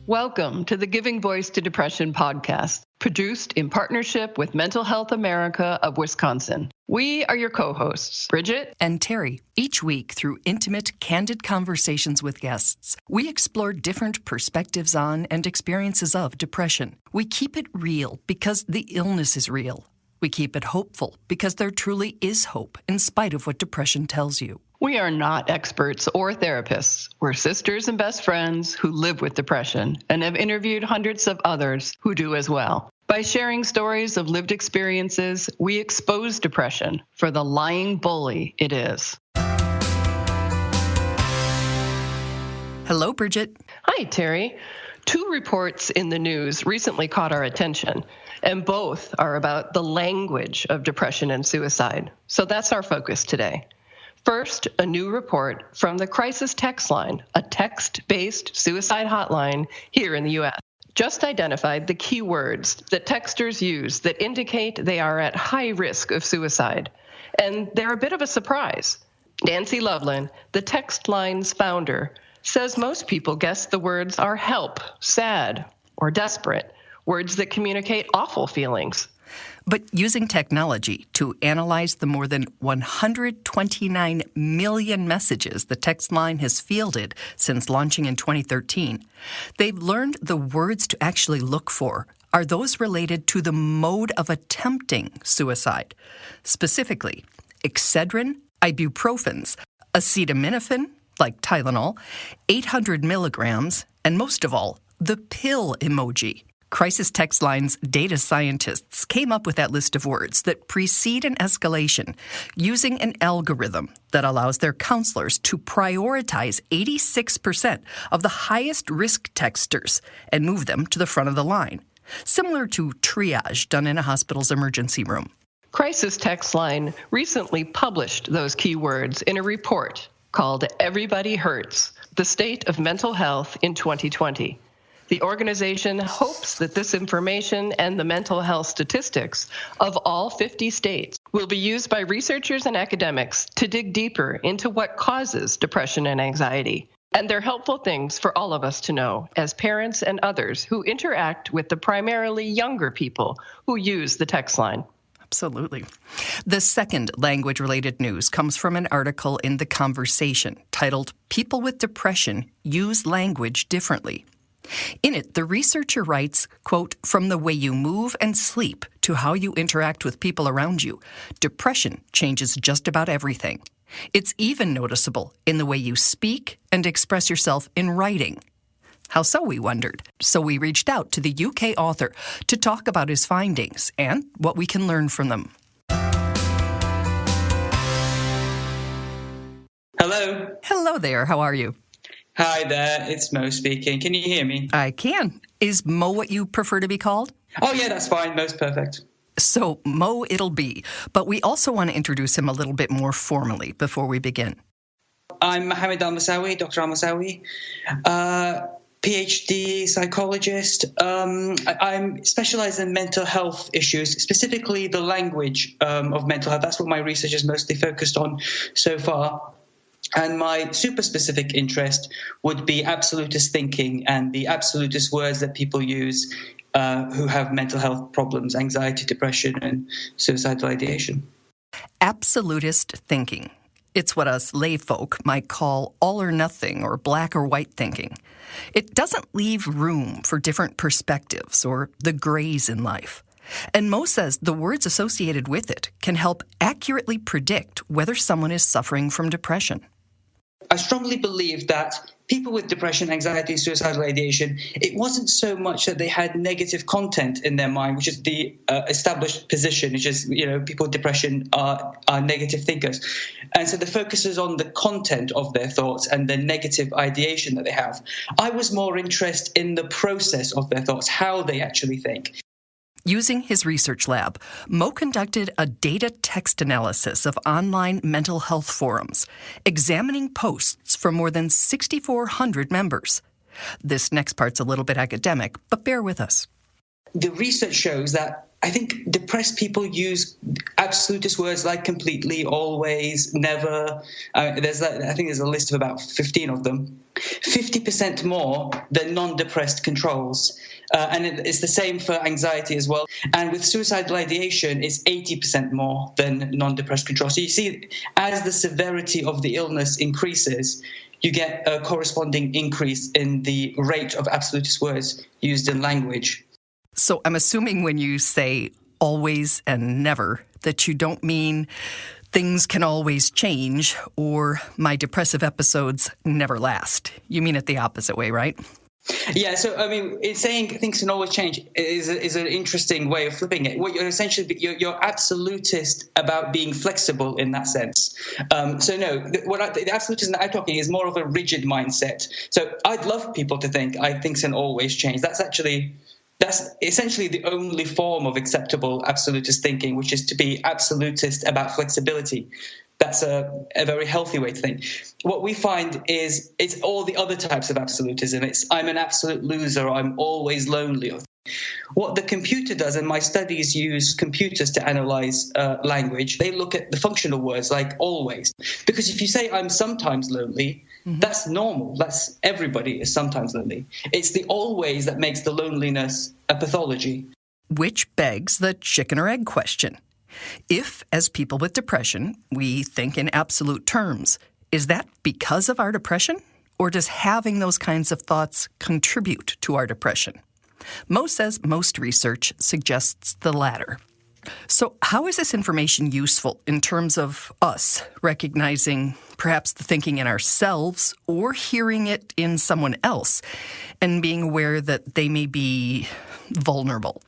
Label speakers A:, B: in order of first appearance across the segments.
A: Welcome to the Giving Voice to Depression podcast, produced in partnership with Mental Health America of Wisconsin. We are your co-hosts, Bridget
B: and Terry. Each week, through intimate, candid conversations with guests, we explore different perspectives on and experiences of depression. We keep it real because the illness is real. We keep it hopeful because there truly is hope in spite of what depression tells you.
A: We are not experts or therapists. We're sisters and best friends who live with depression and have interviewed hundreds of others who do as well. By sharing stories of lived experiences, we expose depression for the lying bully it is.
B: Hello, Bridget.
A: Hi, Terry. 2 reports in the news recently caught our attention, and both are about the language of depression and suicide. So that's our focus today. First, a new report from the Crisis Text Line, a text-based suicide hotline here in the U.S. Just identified the key words that texters use that indicate they are at high risk of suicide. And they're a bit of a surprise. Nancy Loveland, the Text Line's founder, says most people guess the words are help, sad, or desperate, words that communicate awful feelings.
B: But using technology to analyze the more than 129 million messages the text line has fielded since launching in 2013, they've learned the words to actually look for are those related to the mode of attempting suicide. Specifically, Excedrin, ibuprofens, acetaminophen, like Tylenol, 800 milligrams, and most of all, the pill emoji. Crisis Text Line's data scientists came up with that list of words that precede an escalation using an algorithm that allows their counselors to prioritize 86% of the highest risk texters and move them to the front of the line, similar to triage done in a hospital's emergency room.
A: Crisis Text Line recently published those keywords in a report called Everybody Hurts, the State of Mental Health in 2020. The organization hopes that this information and the mental health statistics of all 50 states will be used by researchers and academics to dig deeper into what causes depression and anxiety. And they're helpful things for all of us to know as parents and others who interact with the primarily younger people who use the text line.
B: Absolutely. The second language-related news comes from an article in The Conversation titled, "People with Depression Use Language Differently." In it, the researcher writes, quote, "From the way you move and sleep to how you interact with people around you, depression changes just about everything. It's even noticeable in the way you speak and express yourself in writing." How so, we wondered. So we reached out to the UK author to talk about his findings and what we can learn from them.
C: Hello.
B: Hello there. How are you?
C: Hi there, it's Mo speaking. Can you hear me?
B: I can. Is Mo what you prefer to be called?
C: Oh yeah, that's fine. Mo's perfect.
B: So Mo it'll be, but we also want to introduce him a little bit more formally before we begin.
C: I'm Mohammed Al-Masawi, Dr. Al-Masawi, PhD psychologist. I'm specialized in mental health issues, specifically the language of mental health. That's what my research is mostly focused on so far. And my super specific interest would be absolutist thinking and the absolutist words that people use who have mental health problems, anxiety, depression, and suicidal ideation.
B: Absolutist thinking. It's what us lay folk might call all or nothing or black or white thinking. It doesn't leave room for different perspectives or the grays in life. And Mo says the words associated with it can help accurately predict whether someone is suffering from depression.
C: I strongly believe that people with depression, anxiety, suicidal ideation, it wasn't so much that they had negative content in their mind, which is the established position, which is, people with depression are negative thinkers. And so the focus is on the content of their thoughts and the negative ideation that they have. I was more interested in the process of their thoughts, how they actually think.
B: Using his research lab, Mo conducted a data text analysis of online mental health forums, examining posts from more than 6,400 members. This next part's a little bit academic, but bear with us.
C: The research shows that I think depressed people use absolutist words like completely, always, never. I think there's a list of about 15 of them. 50% more than non-depressed controls. And it's the same for anxiety as well. And with suicidal ideation, it's 80% more than non-depressed controls. So you see, as the severity of the illness increases, you get a corresponding increase in the rate of absolutist words used in language.
B: So I'm assuming when you say always and never, that you don't mean things can always change or my depressive episodes never last. You mean it the opposite way, right?
C: Yeah, so I mean, it's saying things can always change is an interesting way of flipping it. What you're essentially you're absolutist about being flexible in that sense. So no, the absolutism that I'm talking is more of a rigid mindset. So I'd love people to think things can always change. That's essentially the only form of acceptable absolutist thinking, which is to be absolutist about flexibility. That's a very healthy way to think. What we find is it's all the other types of absolutism. It's I'm an absolute loser, I'm always lonely. What the computer does, and my studies use computers to analyze language, they look at the functional words like always. Because if you say I'm sometimes lonely, that's normal. That's everybody is sometimes lonely. It's the always that makes the loneliness a pathology.
B: Which begs the chicken or egg question. If, as people with depression, we think in absolute terms, is that because of our depression? Or does having those kinds of thoughts contribute to our depression? Mo says most research suggests the latter. So how is this information useful in terms of us recognizing perhaps the thinking in ourselves or hearing it in someone else and being aware that they may be vulnerable?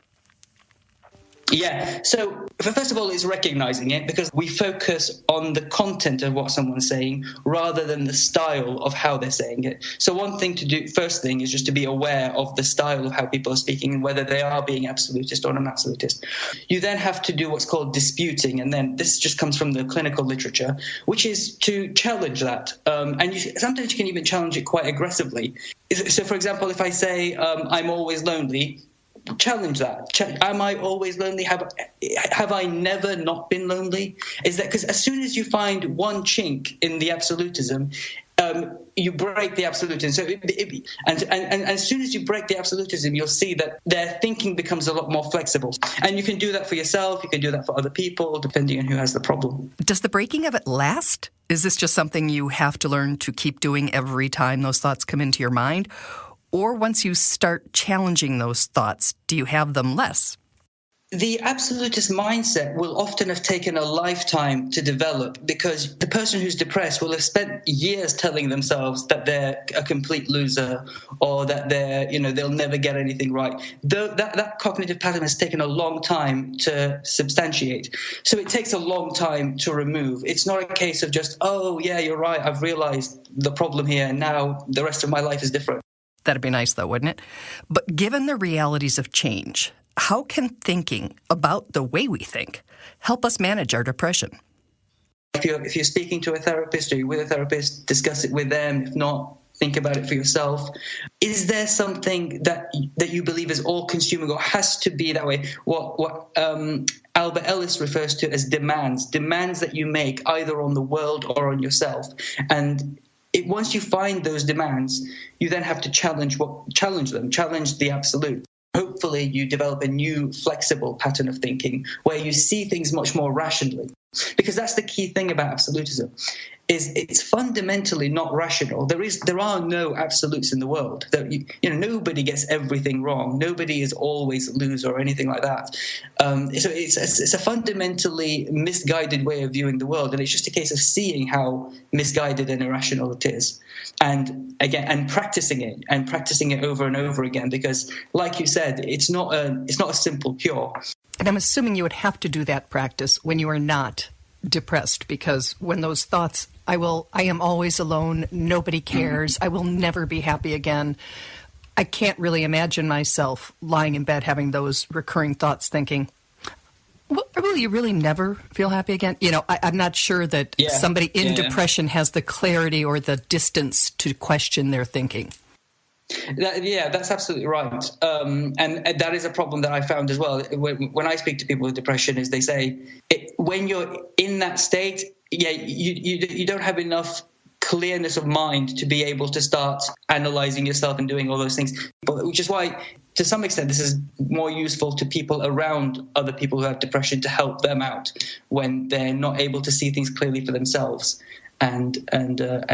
C: Yeah, so first of all, it's recognizing it because we focus on the content of what someone's saying rather than the style of how they're saying it. So one thing to do, first thing, is just to be aware of the style of how people are speaking and whether they are being absolutist or non-absolutist. You then have to do what's called disputing, and then this just comes from the clinical literature, which is to challenge that. And sometimes you can even challenge it quite aggressively. So, for example, if I say I'm always lonely, challenge that. Am I always lonely? Have I never not been lonely? Is that because as soon as you find one chink in the absolutism, you break the absolutism. So and as soon as you break the absolutism, you'll see that their thinking becomes a lot more flexible. And you can do that for yourself. You can do that for other people, depending on who has the problem.
B: Does the breaking of it last? Is this just something you have to learn to keep doing every time those thoughts come into your mind? Or once you start challenging those thoughts, do you have them less?
C: The absolutist mindset will often have taken a lifetime to develop because the person who's depressed will have spent years telling themselves that they're a complete loser or that they'll never get anything right. That cognitive pattern has taken a long time to substantiate. So it takes a long time to remove. It's not a case of just, oh, yeah, you're right, I've realized the problem here, and now the rest of my life is different.
B: That'd be nice, though, wouldn't it? But given the realities of change, how can thinking about the way we think help us manage our depression?
C: If you're speaking to a therapist or you're with a therapist, discuss it with them. If not, think about it for yourself. Is there something that you believe is all-consuming or has to be that way? What Albert Ellis refers to as demands that you make either on the world or on yourself. And once you find those demands, you then have to challenge the absolute. Hopefully you develop a new flexible pattern of thinking where you see things much more rationally. Because that's the key thing about absolutism, is it's fundamentally not rational. There are no absolutes in the world. Nobody gets everything wrong. Nobody is always a loser or anything like that. So it's a fundamentally misguided way of viewing the world, and it's just a case of seeing how misguided and irrational it is, and practicing it over and over again. Because, like you said, it's not a simple cure.
B: And I'm assuming you would have to do that practice when you are not depressed, because when those thoughts, I am always alone, nobody cares, I will never be happy again, I can't really imagine myself lying in bed having those recurring thoughts thinking, will you really never feel happy again? I'm not sure that somebody in depression has the clarity or the distance to question their thinking.
C: That's absolutely right. And that is a problem that I found as well. When I speak to people with depression, is they say when you're in that state, you don't have enough clearness of mind to be able to start analyzing yourself and doing all those things. But which is why, to some extent, this is more useful to people around other people who have depression, to help them out when they're not able to see things clearly for themselves, and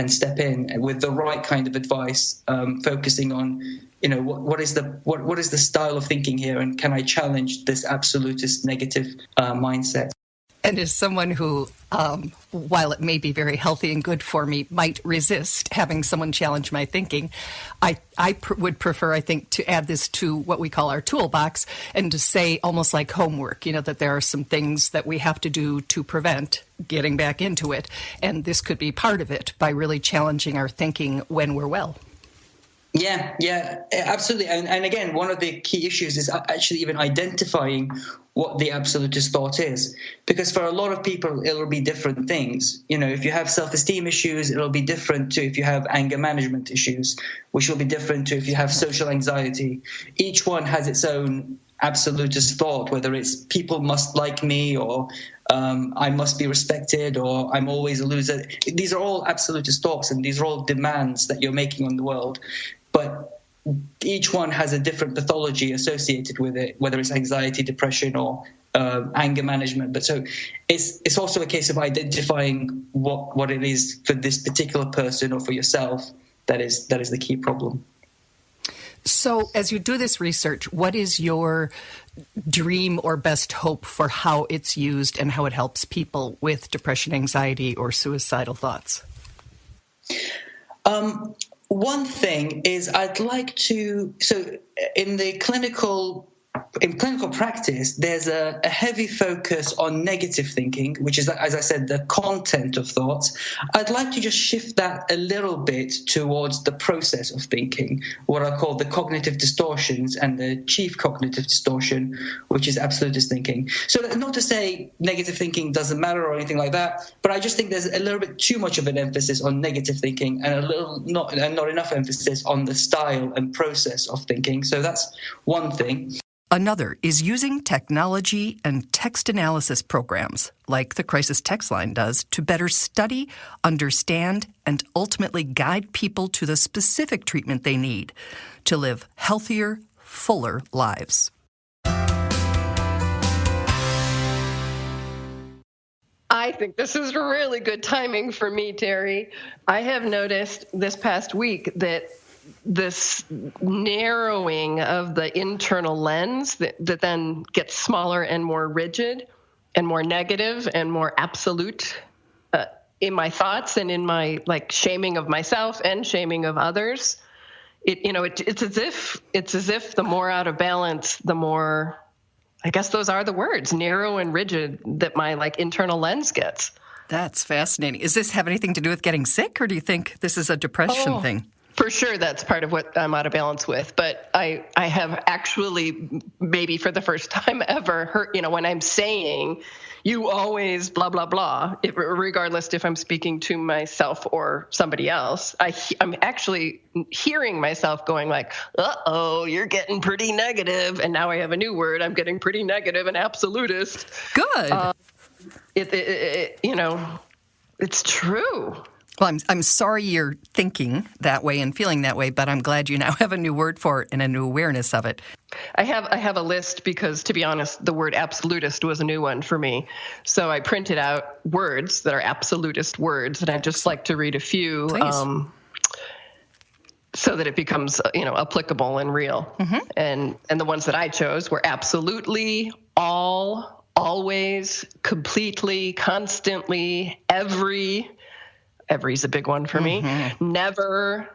C: step in with the right kind of advice, focusing on, what is the style of thinking here, and can I challenge this absolutist negative mindset?
B: And as someone who, while it may be very healthy and good for me, might resist having someone challenge my thinking, I would prefer, I think, to add this to what we call our toolbox, and to say, almost like homework, that there are some things that we have to do to prevent getting back into it. And this could be part of it, by really challenging our thinking when we're well.
C: Yeah, absolutely. And again, one of the key issues is actually even identifying what the absolutist thought is. Because for a lot of people, it'll be different things. If you have self-esteem issues, it'll be different to if you have anger management issues, which will be different to if you have social anxiety. Each one has its own absolutist thought, whether it's people must like me, or I must be respected, or I'm always a loser. These are all absolutist thoughts, and these are all demands that you're making on the world. But each one has a different pathology associated with it, whether it's anxiety, depression, or anger management. But so it's also a case of identifying what it is for this particular person or for yourself that is the key problem.
B: So as you do this research, what is your dream or best hope for how it's used and how it helps people with depression, anxiety, or suicidal thoughts?
C: One thing is I'd like to, so in clinical practice, there's a heavy focus on negative thinking, which is, as I said, the content of thoughts. I'd like to just shift that a little bit towards the process of thinking, what I call the cognitive distortions, and the chief cognitive distortion, which is absolutist thinking. So not to say negative thinking doesn't matter or anything like that, but I just think there's a little bit too much of an emphasis on negative thinking, and not enough emphasis on the style and process of thinking. So that's one thing.
B: Another is using technology and text analysis programs, like the Crisis Text Line does, to better study, understand, and ultimately guide people to the specific treatment they need to live healthier, fuller lives.
A: I think this is really good timing for me, Terry. I have noticed this past week that this narrowing of the internal lens that then gets smaller and more rigid and more negative and more absolute in my thoughts and in my shaming of myself and shaming of others. It's as if the more out of balance, the more, I guess those are the words, narrow and rigid, that my internal lens gets.
B: That's fascinating. Does this have anything to do with getting sick, or do you think this is a depression thing?
A: For sure, that's part of what I'm out of balance with. But I have actually, maybe for the first time ever, heard, when I'm saying, you always blah, blah, blah, regardless if I'm speaking to myself or somebody else, I'm actually hearing myself going uh-oh, you're getting pretty negative. And now I have a new word. I'm getting pretty negative and absolutist.
B: Good.
A: It's true.
B: Well, I'm sorry you're thinking that way and feeling that way, but I'm glad you now have a new word for it and a new awareness of it.
A: I have a list because, to be honest, the word absolutist was a new one for me. So I printed out words that are absolutist words, and I'd just like to read a few so that it becomes, applicable and real. Mm-hmm. And the ones that I chose were absolutely, all, always, completely, constantly, every's a big one for me. Never,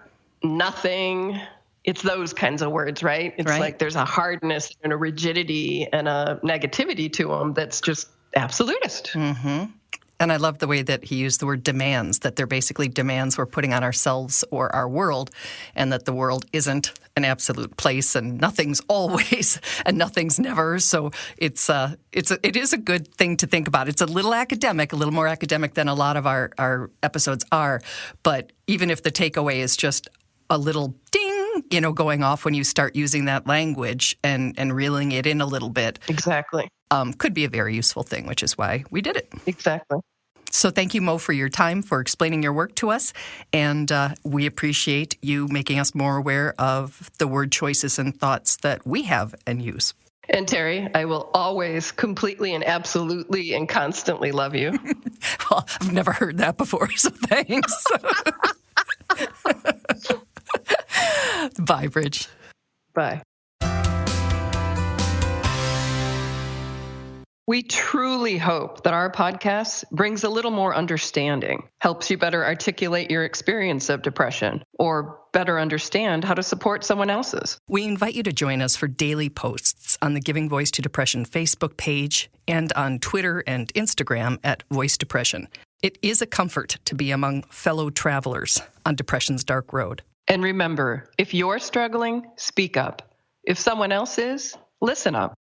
A: nothing. It's those kinds of words, right? It's like there's a hardness and a rigidity and a negativity to them that's just absolutist.
B: Mm-hmm. And I love the way that he used the word demands, that they're basically demands we're putting on ourselves or our world, and that the world isn't an absolute place and nothing's always and nothing's never. So it is a good thing to think about. It's a little academic, a little more academic than a lot of our episodes are. But even if the takeaway is just a little ding, going off when you start using that language and reeling it in a little bit.
A: Exactly.
B: Could be a very useful thing, which is why we did it.
A: Exactly.
B: So thank you, Mo, for your time, for explaining your work to us. And we appreciate you making us more aware of the word choices and thoughts that we have and use.
A: And Terry, I will always completely and absolutely and constantly love you.
B: Well, I've never heard that before, so thanks. Bye, Bridge.
A: Bye. We truly hope that our podcast brings a little more understanding, helps you better articulate your experience of depression, or better understand how to support someone else's.
B: We invite you to join us for daily posts on the Giving Voice to Depression Facebook page and on Twitter and Instagram at Voice Depression. It is a comfort to be among fellow travelers on depression's dark road.
A: And remember, if you're struggling, speak up. If someone else is, listen up.